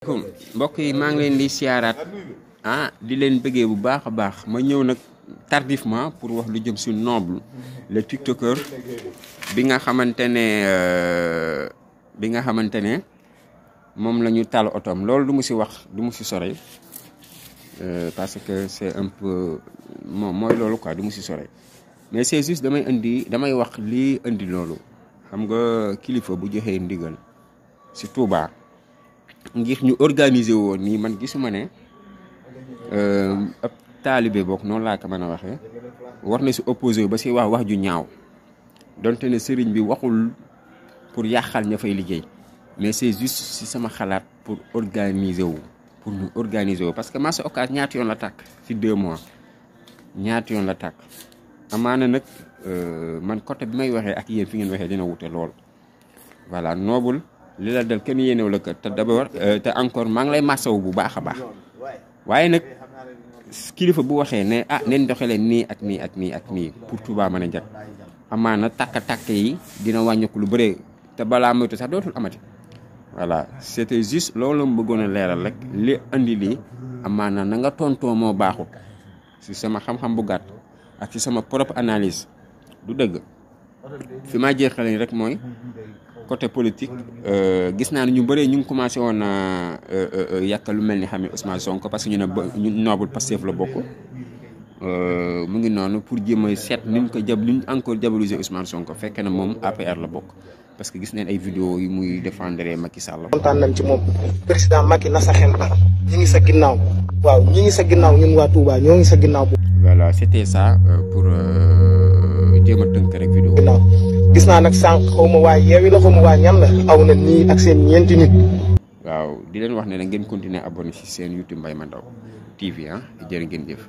mbokk yi maa ngi leen di siyaaraat di leen bëggee bu baax a baax ma ñëw nag tardivement pour wax lu jëm si Noble le tiktoker bi nga xamante ne moom la ñu taal otoom loolu du mu si wax du mu si sore parce que c'est un peu mooy loolu quoi du mu si sore mais c'est juste damay wax lii indi loolu xam nga kilifa bu joxee ndigal si Touba ngir ñu organiser woon nii man gisuma ne ab taalibe bokk noonu laa ko mën a waxee war na si opposé ba si wax ju ñaaw donte ne sëriñ bi waxul pour yàqal ña fay liggéey mais c'est juste si sama xalaat pour organiser wu parce que marché Ocass ñaata yoon la tàkk si 2 mois ñaata yoon la tàkk amaana nag man côté bi may waxee ak yéen fi ngeen waxee dina wute lool voilà Noble li la dal kenn yéenew la ko te d'abord te encore maa ngi lay masawu bu baax a baax waaye nag kilifa bu waxee ne neen doxalee nii ak nii ak nii ak nii pour Touba mën a jag amaana tàkk-tàkk yi dina wàññeeku lu bëree te balaa moytu sax dootul amati voilà c'était juste loolu la mu bëggoon a leeral rek li andi lii amaana na nga tontoo moo baaxut si sama xam-xam bu gàtt ak si sama propre analyse du dëgg fi ma jeexalee rek mooy côté politique gis naa ne ñu bëree ñu ngi commencé woon a yàq lu mel ni xam ne Ousmane Sonko parce que ñu Noble Pastef la bokk mu ngi noonu pour jéem a seet ni ñu encore diaboliser Ousmane Sonko fekkee na moom APR la bokk parce que gis neen ay vidéo yi muy défendre Macky Sall. kontaan nañ ci moom président Macky na sa xel dal ñi ngi sa ginnaaw waaw ñi ngi sa ginnaaw ñun waa Touba ñoo ngi sa ginnaaw. voilà c'était ça pour jéem a tënk rek vidéo. gis naa nag sànq xaw ma waa Yewwi la xaw ma waa ñan la aw na nii ak seen 4 nit. waaw di leen wax ne da ngeen continuer abonné ci seen YouTube Mbaye Mandaw TV jërë ngeen jëf.